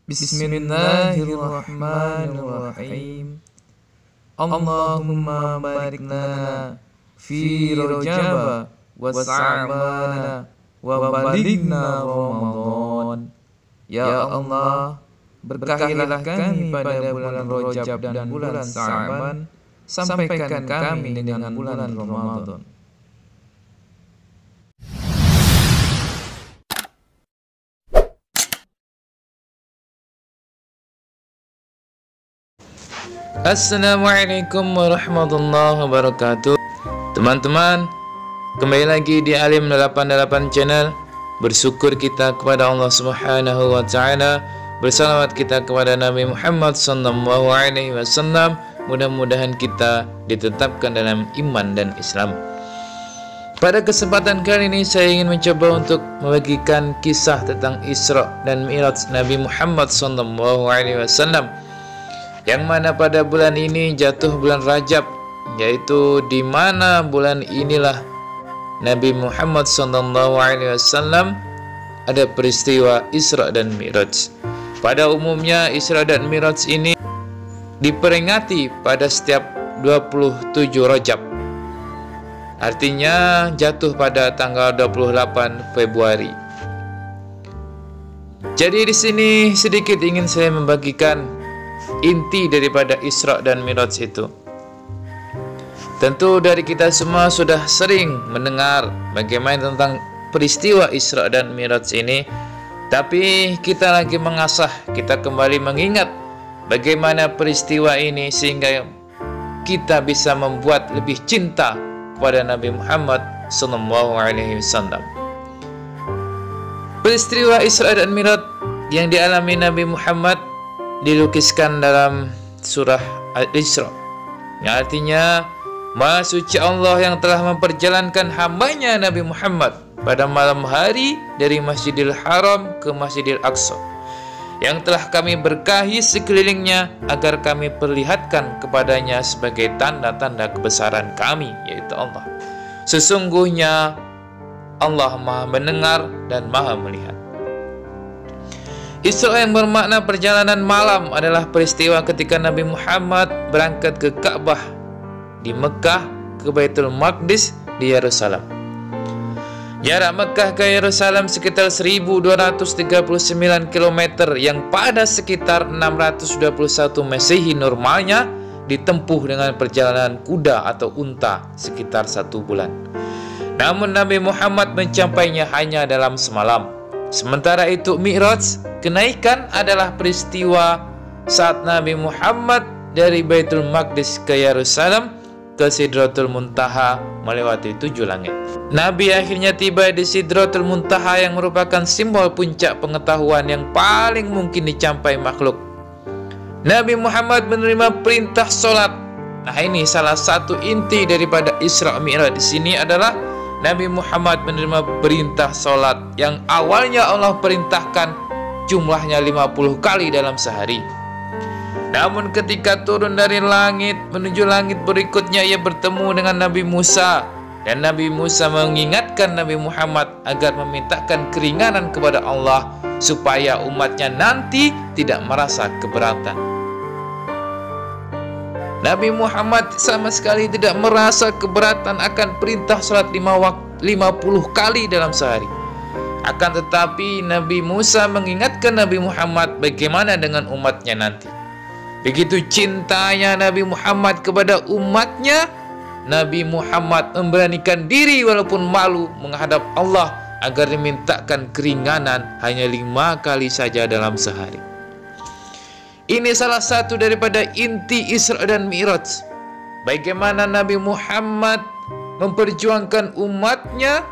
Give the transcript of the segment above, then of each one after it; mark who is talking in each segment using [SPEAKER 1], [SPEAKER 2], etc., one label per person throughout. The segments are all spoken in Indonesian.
[SPEAKER 1] Bismillahirrahmanirrahim. Allahumma barik lana fi Rajab wa Sa'ban wa balighna Ramadan. Ya Allah, berkahilah kami pada bulan Rajab dan bulan Sa'ban, sampaikan kami dengan bulan Ramadan. Assalamualaikum warahmatullahi wabarakatuh. Teman-teman, kembali lagi di Alim 88 Channel. Bersyukur kita kepada Allah Subhanahu wa taala, bersalawat kita kepada Nabi Muhammad sallallahu alaihi wasallam. Mudah-mudahan kita ditetapkan dalam iman dan Islam. Pada kesempatan kali ini saya ingin mencoba untuk membagikan kisah tentang Isra dan Mi'raj Nabi Muhammad sallallahu alaihi wasallam, yang mana pada bulan ini jatuh bulan Rajab, yaitu di mana bulan inilah Nabi Muhammad SAW ada peristiwa Isra dan Mi'raj. Pada umumnya Isra dan Mi'raj ini diperingati pada setiap 27 Rajab. Artinya jatuh pada tanggal 28 Februari. Jadi di sini sedikit ingin saya membagikan inti daripada Isra dan Mi'raj itu. Tentu dari kita semua sudah sering mendengar bagaimana tentang peristiwa Isra dan Mi'raj ini, tapi kita lagi mengasah, kita kembali mengingat bagaimana peristiwa ini sehingga kita bisa membuat lebih cinta kepada Nabi Muhammad SAW. Peristiwa Isra dan Mi'raj yang dialami Nabi Muhammad dilukiskan dalam surah Al-Isra, yang artinya Maha Suci Allah yang telah memperjalankan hambanya Nabi Muhammad pada malam hari dari Masjidil Haram ke Masjidil Aqsa, yang telah kami berkahi sekelilingnya agar kami perlihatkan kepadanya sebagai tanda-tanda kebesaran kami, yaitu Allah. Sesungguhnya Allah Maha mendengar dan Maha melihat. Isra yang bermakna perjalanan malam adalah peristiwa ketika Nabi Muhammad berangkat ke Ka'bah di Mekah ke Baitul Maqdis di Yerusalem. Jarak Mekah ke Yerusalem sekitar 1239 km yang pada sekitar 621 Masehi normalnya ditempuh dengan perjalanan kuda atau unta sekitar 1 bulan. Namun Nabi Muhammad mencapainya hanya dalam semalam. Sementara itu Mi'raj, kenaikan, adalah peristiwa saat Nabi Muhammad dari Baitul Maqdis ke Yerusalem ke Sidratul Muntaha melewati 7 langit. Nabi akhirnya tiba di Sidratul Muntaha yang merupakan simbol puncak pengetahuan yang paling mungkin dicapai makhluk. Nabi Muhammad menerima perintah sholat. Nah, ini salah satu inti daripada Isra Mi'raj di sini adalah Nabi Muhammad menerima perintah sholat yang awalnya Allah perintahkan jumlahnya 50 kali dalam sehari. Namun ketika turun dari langit menuju langit berikutnya, ia bertemu dengan Nabi Musa, dan Nabi Musa mengingatkan Nabi Muhammad agar memintakan keringanan kepada Allah supaya umatnya nanti tidak merasa keberatan. Nabi Muhammad sama sekali tidak merasa keberatan akan perintah sholat 50 kali dalam sehari. Akan tetapi Nabi Musa mengingatkan Nabi Muhammad bagaimana dengan umatnya nanti. Begitu cintanya Nabi Muhammad kepada umatnya, Nabi Muhammad memberanikan diri walaupun malu menghadap Allah agar dimintakan keringanan hanya 5 kali saja dalam sehari. Ini salah satu daripada inti Isra dan Mi'raj. Bagaimana Nabi Muhammad memperjuangkan umatnya,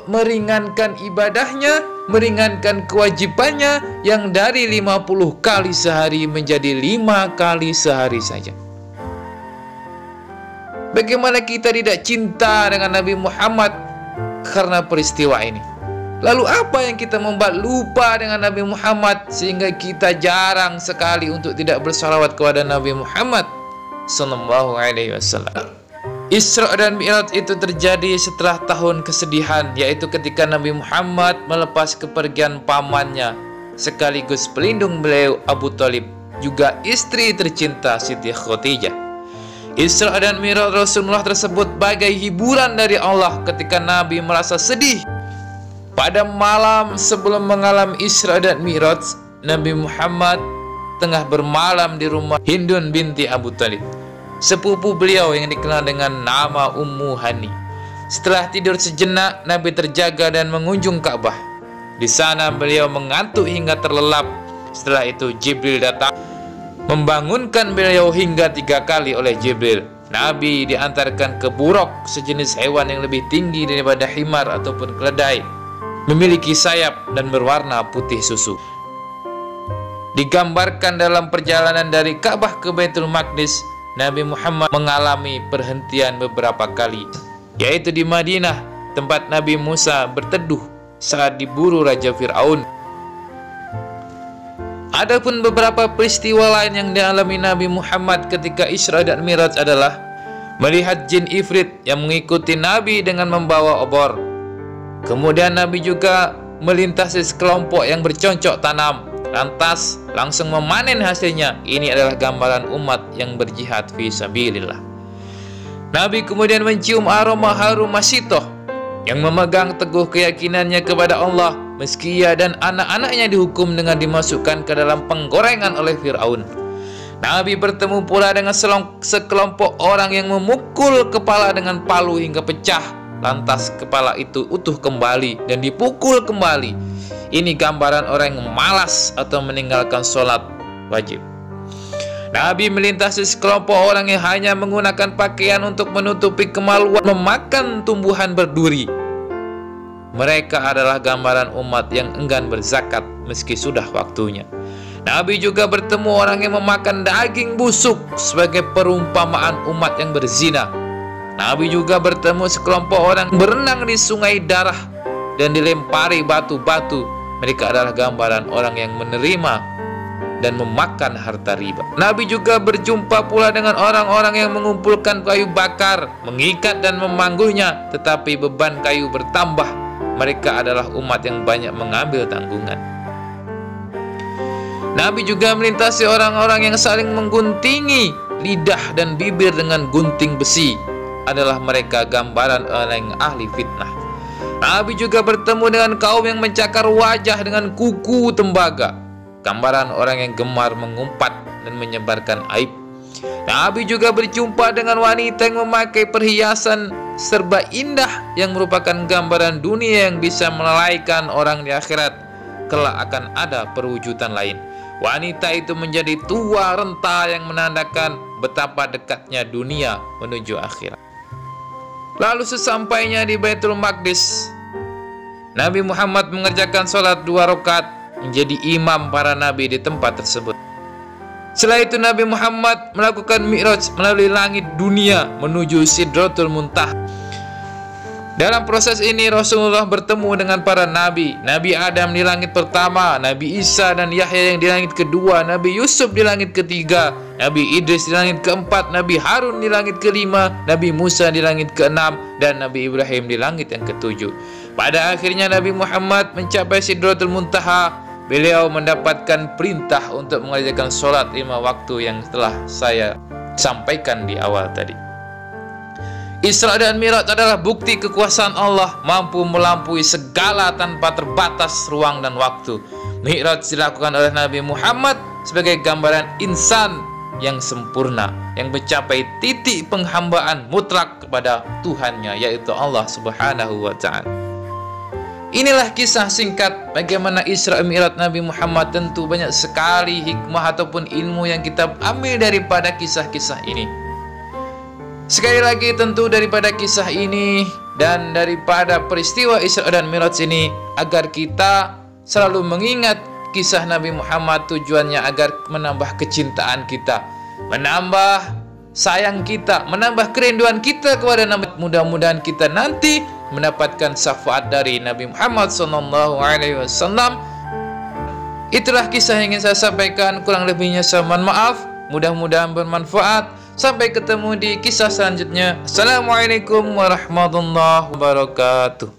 [SPEAKER 1] meringankan ibadahnya, meringankan kewajibannya yang dari 50 kali sehari menjadi 5 kali sehari saja. Bagaimana kita tidak cinta dengan Nabi Muhammad karena peristiwa ini? Lalu apa yang kita membuat lupa dengan Nabi Muhammad sehingga kita jarang sekali untuk tidak bersalawat kepada Nabi Muhammad sallallahu alaihi wasallam? Isra dan Mi'raj itu terjadi setelah tahun kesedihan, yaitu ketika Nabi Muhammad melepas kepergian pamannya sekaligus pelindung beliau Abu Thalib, juga istri tercinta Siti Khadijah. Isra dan Mi'raj Rasulullah tersebut bagai hiburan dari Allah ketika Nabi merasa sedih. Pada malam sebelum mengalami Isra dan Mi'raj, Nabi Muhammad tengah bermalam di rumah Hindun binti Abu Thalib, sepupu beliau yang dikenal dengan nama Ummu Hani. Setelah tidur sejenak, Nabi terjaga dan mengunjung Ka'bah. Di sana beliau mengantuk hingga terlelap. Setelah itu Jibril datang membangunkan beliau hingga 3 kali oleh Jibril. Nabi diantarkan ke buraq, sejenis hewan yang lebih tinggi daripada himar ataupun keledai, memiliki sayap dan berwarna putih susu. Digambarkan dalam perjalanan dari Ka'bah ke Baitul Maqdis, Nabi Muhammad mengalami perhentian beberapa kali, yaitu di Madinah, tempat Nabi Musa berteduh saat diburu Raja Fir'aun. Adapun beberapa peristiwa lain yang dialami Nabi Muhammad ketika Isra dan Mi'raj adalah melihat jin ifrit yang mengikuti Nabi dengan membawa obor. Kemudian Nabi juga melintasi sekelompok yang bercocok tanam, lantas langsung memanen hasilnya. Ini adalah gambaran umat yang berjihad fi sabilillah. Nabi kemudian mencium aroma harum masyitoh yang memegang teguh keyakinannya kepada Allah, meski ia dan anak-anaknya dihukum dengan dimasukkan ke dalam penggorengan oleh Fir'aun. Nabi bertemu pula dengan sekelompok orang yang memukul kepala dengan palu hingga pecah, lantas kepala itu utuh kembali dan dipukul kembali. Ini gambaran orang yang malas atau meninggalkan sholat wajib. Nabi melintasi sekelompok orang yang hanya menggunakan pakaian untuk menutupi kemaluan, memakan tumbuhan berduri. Mereka adalah gambaran umat yang enggan berzakat meski sudah waktunya. Nabi juga bertemu orang yang memakan daging busuk sebagai perumpamaan umat yang berzina. Nabi juga bertemu sekelompok orang berenang di sungai darah dan dilempari batu-batu. Mereka adalah gambaran orang yang menerima dan memakan harta riba. Nabi juga berjumpa pula dengan orang-orang yang mengumpulkan kayu bakar, mengikat dan memanggulnya, tetapi beban kayu bertambah. Mereka adalah umat yang banyak mengambil tanggungan. Nabi juga melintasi orang-orang yang saling mengguntingi lidah dan bibir dengan gunting besi. Adalah mereka gambaran orang yang ahli fitnah. Nabi juga bertemu dengan kaum yang mencakar wajah dengan kuku tembaga, gambaran orang yang gemar mengumpat dan menyebarkan aib. Nabi juga berjumpa dengan wanita yang memakai perhiasan serba indah yang merupakan gambaran dunia yang bisa melalaikan orang di akhirat. Kelak akan ada perwujudan lain. Wanita itu menjadi tua renta yang menandakan betapa dekatnya dunia menuju akhirat. Lalu sesampainya di Baitul Maqdis, Nabi Muhammad mengerjakan sholat 2 rakaat, menjadi imam para nabi di tempat tersebut. Setelah itu Nabi Muhammad melakukan Mi'raj melalui langit dunia menuju Sidratul Muntaha. Dalam proses ini Rasulullah bertemu dengan para nabi. Nabi Adam di langit pertama, Nabi Isa dan Yahya yang di langit kedua, Nabi Yusuf di langit ketiga, Nabi Idris di langit keempat, Nabi Harun di langit kelima, Nabi Musa di langit keenam, dan Nabi Ibrahim di langit yang ketujuh. Pada akhirnya Nabi Muhammad mencapai Sidratul Muntaha. Beliau mendapatkan perintah untuk mengerjakan sholat 5 waktu yang telah saya sampaikan di awal tadi. Isra dan Mi'raj adalah bukti kekuasaan Allah, mampu melampaui segala tanpa terbatas ruang dan waktu. Mi'raj dilakukan oleh Nabi Muhammad sebagai gambaran insan yang sempurna, yang mencapai titik penghambaan mutlak kepada Tuhannya, yaitu Allah Subhanahu wa Ta'ala. Inilah kisah singkat bagaimana Isra Mi'raj Nabi Muhammad. Tentu banyak sekali hikmah ataupun ilmu yang kita ambil daripada kisah-kisah ini. Sekali lagi, tentu daripada kisah ini dan daripada peristiwa Isra dan Mi'raj ini, agar kita selalu mengingat kisah Nabi Muhammad, tujuannya agar menambah kecintaan kita, menambah sayang kita, menambah kerinduan kita kepada Nabi. Mudah-mudahan kita nanti mendapatkan syafaat dari Nabi Muhammad SAW. Itulah kisah yang ingin saya sampaikan, kurang lebihnya saya mohon maaf. Mudah-mudahan bermanfaat. Sampai ketemu di kisah selanjutnya. Assalamualaikum warahmatullahi wabarakatuh.